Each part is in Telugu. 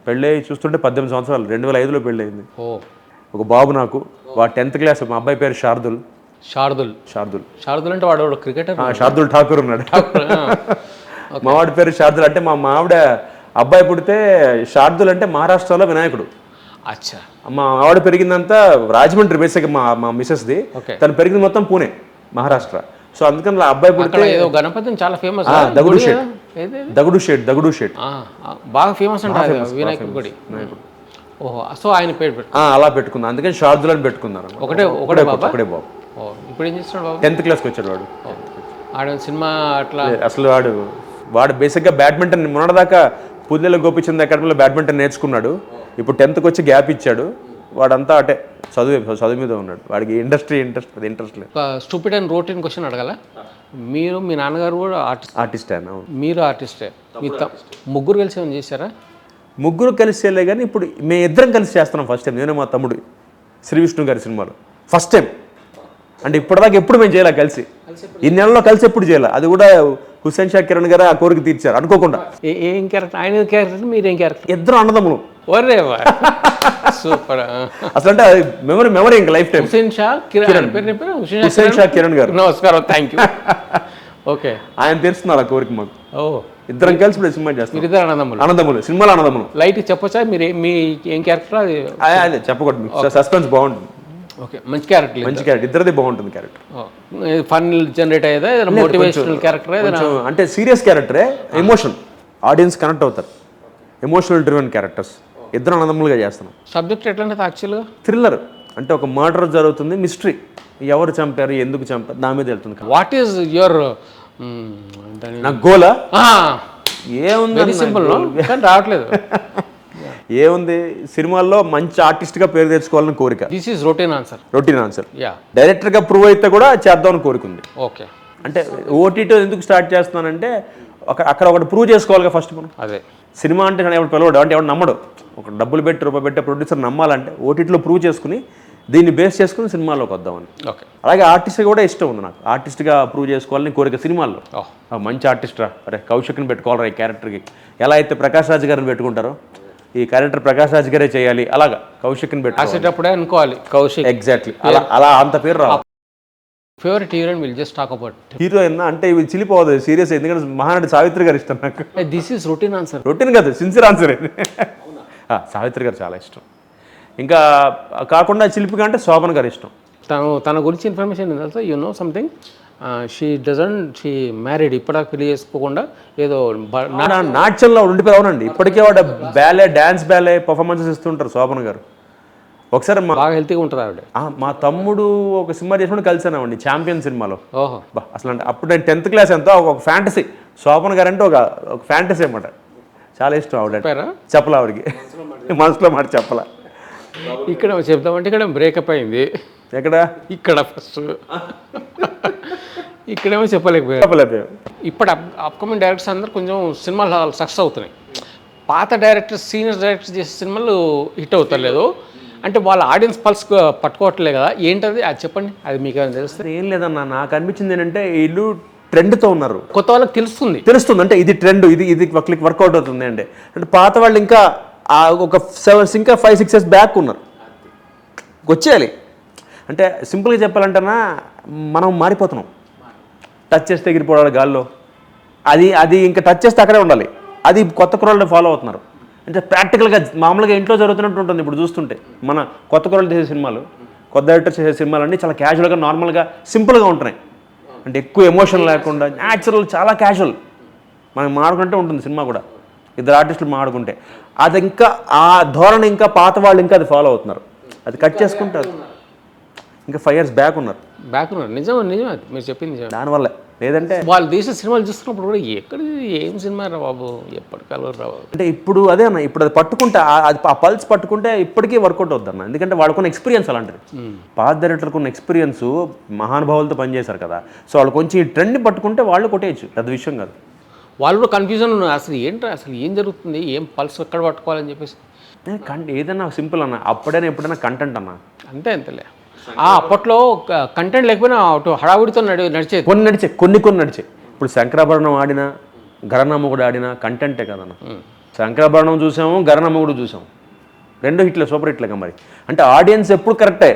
పెళ్ళి చూస్తుంటే 18 సంవత్సరాలు 2005లో పెళ్ళయింది. ఓ ఒక బాబు నాకు, వాడు 10th క్లాస్. మా అబ్బాయి పేరు శార్దుల్. శార్దుల్ అంటే వాడు క్రికెటర్. శార్దుల్ ఠాకూర్ ఉన్నాడు. మా వాడి పేరు శార్దుల్. అంటే మా మావిడ అబ్బాయి పుడితే శార్దుల్ అంటే మహారాష్ట్రలో వినాయకుడు. అచ్చా. మా ఆవిడ పెరిగిందంతా రాజమండ్రి, బేసిక్గా మా మిసెస్ది. తను పెరిగింది మొత్తం పూణే, మహారాష్ట్ర. సో అందుకని అబ్బాయి పుడితే గణపతి చాలా ఫేమస్. దగుడు షేట్ బాగా ఫేమస్ అంటే వినాయకుడి గుడి. ఓహో, సో ఆయన పేరు అలా పెట్టుకుందాం, అందుకని శార్దుల్ అని పెట్టుకున్నారు. ఒకటే బాబు. ఇప్పుడు ఏం చేస్తున్నాడు బాబు? 10th క్లాస్కి వచ్చాడు వాడు. ఆడ సినిమా అట్లా అసలు వాడు బేసిక్గా బ్యాడ్మింటన్ మొన్నటిదాకా పుల్లెల గోపిచంద్ అకాడమీలో బ్యాడ్మింటన్ నేర్చుకున్నాడు. ఇప్పుడు 10th కి వచ్చి గ్యాప్ ఇచ్చాడు. వాడంతా అంటే చదువు మీద ఉన్నాడు. వాడికి ఇంట్రెస్ట్ లేదు. స్టూపిడ్ అండ్ రొటీన్ క్వశ్చన్ అడగాల. మీరు మీ నాన్నగారు కూడా ఆర్టిస్టే. మీరు ఆర్టిస్టే. మీ ముగ్గురు కలిసి ఏమైనా చేశారా? ముగ్గురు కలిసి చేయలే, కానీ ఇప్పుడు మేము ఇద్దరం కలిసి చేస్తున్నాం ఫస్ట్ టైం. నేను మా తమ్ముడు శ్రీ విష్ణు గారి సినిమాలో ఫస్ట్ టైం. అంటే ఇప్పటిదాకా ఎప్పుడు మేము చేయాలి కలిసి, ఈ నెలలో కలిసి ఎప్పుడు చేయాలి. అది కూడా హుస్సేన్ షా కిరణ్ గారు ఆ కోరిక తీర్చారు అనుకోకుండా. ఏం క్యారెక్టర్? ఆయన క్యారెక్టర్, మీరేం క్యారెక్టర్? ఇద్దరు అన్నదమ్ములు. సూపర్. అసలు అంటే అది మెమరీ ఇంకా లైఫ్ టైం. హుస్సేన్ షా కిరణ్ గారు. నమస్కారం, థ్యాంక్ యూ. ఓకే, ఆయన తీరుస్తున్నారు ఆ కోరిక మాకు. ఇద్దరం కలిసి ఇప్పుడు సినిమా చేస్తాం. ఇద్దరు అన్నదమ్ములు, సినిమాలో అన్నదమ్ములు. లైట్ చెప్పొచ్చా? మీరు మీ ఏం క్యారెక్టర్? అది చెప్పకూడదు, సస్పెన్స్ బాగుంటుంది. ఓకే, మంచి క్యారెక్టర్. ఇద్దరిది బాగుంటుంది క్యారెక్టర్. ఫన్ జనరేట్ అయ్యేదా? Motivational character? అంటే సీరియస్ క్యారెక్టరే, ఎమోషన్, ఆడియన్స్ కనెక్ట్ అవుతారు. Emotional driven characters. ఇద్దరు అన్నదమ్ములుగా చేస్తున్నాం. సబ్జెక్ట్ ఎట్లా ఉంటుంది యాక్చువల్గా? థ్రిల్లర్. అంటే ఒక మర్డర్ జరుగుతుంది, మిస్టరీ, ఎవరు చంపారు, ఎందుకు చంపారు, దాని మీద వెళ్తుంది. వాట్ ఈస్ యువర్ నా గోలా? ఏముంది, వెరీ సింపుల్, కానీ రావట్లేదు. ఏముంది, సినిమాల్లో మంచి ఆర్టిస్ట్గా పేరు తెచ్చుకోవాలని కోరిక. This is routine answer. డైరెక్టర్గా ప్రూవ్ అయితే కూడా చేద్దామని కోరిక ఉంది. ఓకే, అంటే ఓటీటీ ఎందుకు స్టార్ట్ చేస్తున్నానంటే అక్కడ ఒకటి ప్రూవ్ చేసుకోవాలి ఫస్ట్ మనం. అదే సినిమా అంటే ఎవరు పిలవడు, అంటే ఎవరు నమ్మడు. ఒక డబ్బులు పెట్టి రూపాయి పెట్టే ప్రొడ్యూసర్ నమ్మాలంటే ఓటీటీలో ప్రూవ్ చేసుకుని దీన్ని బేస్ చేసుకుని సినిమాలోకి వద్దామని. ఓకే, అలాగే ఆర్టిస్ట్ కూడా ఇష్టం ఉంది నాకు. ఆర్టిస్ట్గా ప్రూవ్ చేసుకోవాలని కోరిక సినిమాల్లో. మంచి ఆర్టిస్ట్ రా, అరే కౌశిక్ని పెట్టుకోవాలరా ఈ క్యారెక్టర్కి. ఎలా అయితే ప్రకాష్ రాజ్ గారిని పెట్టుకుంటారో ఈ క్యారెక్టర్ ప్రకాష్ రాజ్ గారే చేయాలి, అలాగా కౌశిక్ని పెట్టుకునేటప్పుడే అనుకోవాలి కౌశిక్. ఎగ్జాక్ట్లీ, అలా అంత పేరు రా. Favourite heroine will just talk about heroine అంటే ఇవి చిలిపోదు సీరియస్, ఎందుకంటే మహానటి సావిత్రి గారు ఇష్టం నాకు. This is routine answer. Routine కాదు, సిన్సియర్ ఆన్సర్. సావిత్రి గారు చాలా ఇష్టం. ఇంకా కాకుండా చిలిపిగా అంటే శోభన్ గారు ఇష్టం. తన గురించి ఇన్ఫర్మేషన్ తెలుసా? You know something? She married, ఇప్పటిదాకా పెళ్లి చేసుకోకుండా ఏదో నాట్యంలో ఉండిపోయి. అవునండి, ఇప్పటికే వాడు డాన్స్ బ్యాలే పర్ఫార్మెన్సెస్ ఇస్తుంటారు శోభన్ గారు. ఒకసారి బాగా హెల్తీగా ఉంటుంది ఆవిడ. మా తమ్ముడు ఒక సినిమా చేసినప్పుడు కలిసానండి, ఛాంపియన్ సినిమాలో. ఓహో, అసలు అంటే అప్పుడు నేను 10th క్లాస్ ఎంతో ఒక ఫ్యాంటసీ. శోభన్ గారు అంటే ఒక ఫ్యాంటసీ అన్నమాట. చాలా ఇష్టం ఆవిడ. చెప్పలా ఆవిడకి, మనసులో మాట చెప్పలా. ఇక్కడ చెప్తామంటే ఇక్కడ బ్రేకప్ అయింది. ఇక్కడ ఫస్ట్ ఇక్కడేమో చెప్పలేకపోయాం. ఇప్పుడు అప్కమింగ్ డైరెక్టర్స్ అందరూ కొంచెం సినిమాలు సక్సెస్ అవుతున్నాయి. పాత డైరెక్టర్స్, సీనియర్ డైరెక్టర్స్ చేసే సినిమాలు హిట్ అవుతలేదు. అంటే వాళ్ళ ఆడియన్స్ పల్స్ పట్టుకోవట్లేదు కదా, ఏంటది అది చెప్పండి. అది మీకు ఏమైనా తెలుస్తుంది? ఏం లేదన్నా, నాకు అనిపించింది ఏంటంటే వీళ్ళు ట్రెండ్తో ఉన్నారు. కొత్త వాళ్ళకి తెలుస్తుంది అంటే ఇది ట్రెండ్, ఇది వర్కౌట్ అవుతుంది అంటే పాత వాళ్ళు ఇంకా ఒక 5-6 years బ్యాక్ ఉన్నారు. వచ్చేయాలి అంటే సింపుల్గా చెప్పాలంటేనా, మనం మారిపోతున్నాం. టచ్ చేస్తే ఎగిరిపోవాలి గాల్లో, అది ఇంకా టచ్ చేస్తే అక్కడే ఉండాలి. అది కొత్త కుర్రాళ్ళు ఫాలో అవుతున్నారు. అంటే ప్రాక్టికల్గా మామూలుగా ఇంట్లో జరుగుతున్నట్టు ఉంటుంది. ఇప్పుడు చూస్తుంటే మన కొత్త కుర్రాళ్ళు చేసే సినిమాలు, కొత్త డైరెక్టర్స్ చేసే సినిమాలు అన్నీ చాలా క్యాజువల్గా, నార్మల్గా, సింపుల్గా ఉంటున్నాయి. అంటే ఎక్కువ ఎమోషన్ లేకుండా న్యాచురల్, చాలా క్యాజువల్. మనం మాడుకుంటే ఉంటుంది సినిమా కూడా, ఇద్దరు ఆర్టిస్టులు మాడుకుంటే. అది ఇంకా ఆ ధోరణి ఇంకా పాత వాళ్ళు ఇంకా అది ఫాలో అవుతున్నారు. అది కట్ చేసుకుంటారు. ఇంకా 5 years బ్యాక్ ఉన్నారు. నిజం మీరు చెప్పింది. దానివల్ల లేదంటే వాళ్ళు తీసిన సినిమాలు చూస్తున్నప్పుడు కూడా ఎక్కడ ఏం సినిమా రా బాబు, ఎప్పటికల్లా రా బాబు అంటే ఇప్పుడు అదే అన్న, ఇప్పుడు అది పట్టుకుంటే ఆ పల్స్ పట్టుకుంటే ఇప్పటికీ వర్కౌట్ అవుతుంది అన్న. ఎందుకంటే వాళ్ళకున్న ఎక్స్పీరియన్స్ అలాంటిది. పాత డైరెక్టర్లకు ఉన్న ఎక్స్పీరియన్స్, మహానుభావులతో పనిచేశారు కదా. సో వాళ్ళు కొంచెం ఈ ట్రెండ్ని పట్టుకుంటే వాళ్ళు కొట్టేయచ్చు, పెద్ద విషయం కాదు. వాళ్ళు కూడా కన్ఫ్యూజన్ ఉన్నారు, అసలు ఏంటో, అసలు ఏం జరుగుతుంది, ఏం పల్స్ ఎక్కడ పట్టుకోవాలని చెప్పేసి. ఏదన్నా సింపుల్ అన్న, అప్పుడైనా ఎప్పుడైనా కంటెంట్ అన్న, అంతేలే. అప్పట్లో కంటెంట్ లేకపోయినా హడావుడితో నడిచేది. కొన్ని నడిచాయి. ఇప్పుడు శంకరాభరణం ఆడినా, ఘరానామ కూడా ఆడినా కంటెంటే కదన్న. శంకరాభరణం చూసాము, గరణమ్మ చూసాం, 2 హిట్లే, సూపర్ హిట్లేగా మరి. అంటే ఆడియన్స్ ఎప్పుడు కరెక్టే.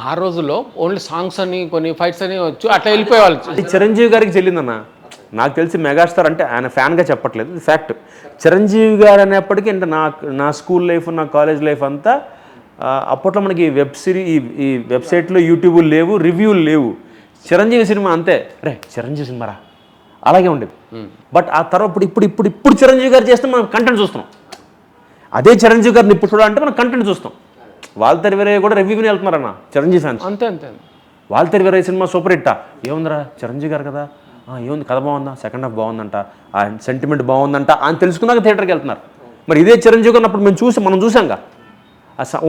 ఆ రోజుల్లో ఓన్లీ సాంగ్స్ అని కొన్ని ఫైట్స్ అని వచ్చు అట్లా వెళ్ళిపోయేవాళ్ళు. అది చిరంజీవి గారికి చెల్లిందన్న. నాకు తెలిసి మెగాస్టార్ అంటే ఆయన ఫ్యాన్గా చెప్పట్లేదు, ఇది ఫ్యాక్ట్. చిరంజీవి గారు అనేప్పటికీ అంటే నా స్కూల్ లైఫ్, నా కాలేజ్ లైఫ్ అంతా అప్పట్లో మనకి ఈ వెబ్సైట్లో యూట్యూబ్ లేవు, రివ్యూలు లేవు. చిరంజీవి సినిమా అంతే, రే చిరంజీవి సినిమారా అలాగే ఉండేది. బట్ ఆ తర్వాత ఇప్పుడు చిరంజీవి గారు చేస్తే మనం కంటెంట్ చూస్తున్నాం. అదే చిరంజీవి గారిని ఇప్పుడు చూడాలంటే మనం కంటెంట్ చూస్తాం. వాల్తేరు వీరయ్య కూడా రివ్యూని వెళ్తున్నారన్న చిరంజీవి ఫ్యాన్స్. అంతే అంతే. వాల్తేరు వీరయ్య సినిమా సూపర్ హిట్టా, ఏముందిరా చిరంజీవి గారు కదా, ఏముంది కథ బాగుందా, సెకండ్ హాఫ్ బాగుందంట, ఆ సెంటిమెంట్ బాగుందంట అని తెలుసుకున్నాక థియేటర్కి వెళ్తున్నారు. మరి ఇదే చిరంజీవి గారిని అప్పుడు మనం చూసాంగా.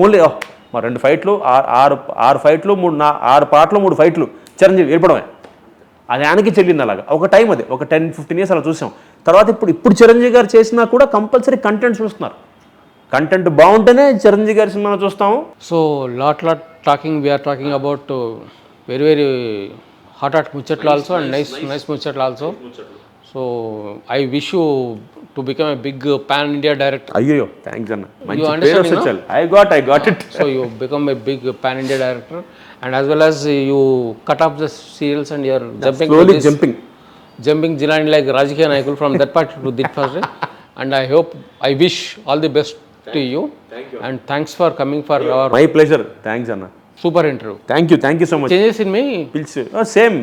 ఓన్లీ మా 2 ఫైట్లు, 6 ఫైట్లు, 6 పాటలు 3 ఫైట్లు, చిరంజీవి ఏర్పడమే. అది ఆయనకి చెల్లింది. అలాగా ఒక టైం, అది ఒక 10-15 ఇయర్స్ అలా చూసాం. తర్వాత ఇప్పుడు చిరంజీవి గారు చేసినా కూడా కంపల్సరీ కంటెంట్ చూస్తున్నారు. కంటెంట్ బాగుంటేనే చిరంజీవి గారి సినిమాను చూస్తాము. So lot talking, we are talking about very hot ముచ్చట్లు ఆల్సో అండ్ నైస్ ముచ్చట్లు also. So I wish you to become a big pan India director. అయ్యో థ్యాంక్స్ అన్న, మంచి పేరు వచ్చేసారు. I got it. So you become a big pan India director and as well as you cut off the serials and you're jumping Jilani like Rajikaya Naikul from that part to this part. And I wish all the best to you. Thank you. And thanks for coming for our... My pleasure. Thanks Anna. Super interview. Thank you so much. Changes in me? Same.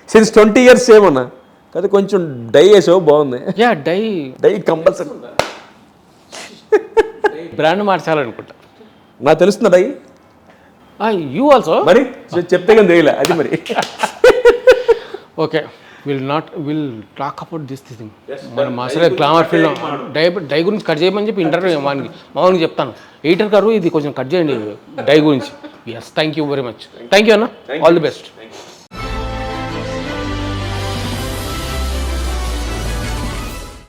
Since 20 years same Anna. Kada koncham dye చేసావు బాగుంది. Yeah, dye compulsory. బ్రాండ్ మార్చాలనుకుంటా. నాకు తెలుస్తుంది dye. You also? మరి చెప్తే కానీ తెలియలే అది మరి. Okay, will talk about this thing. మన మాస్టర్ గ్లామర్ ఫీల్డ్ డై గురించి కట్ చేయమని చెప్పి ఇంటర్వ్యూ మామూలుగా చెప్తాను. ఎడిటర్ గారు ఇది కొంచెం కట్ చేయండి డై గురించి. Yes, thank you very much. Thank you అన్న, ఆల్ ది బెస్ట్.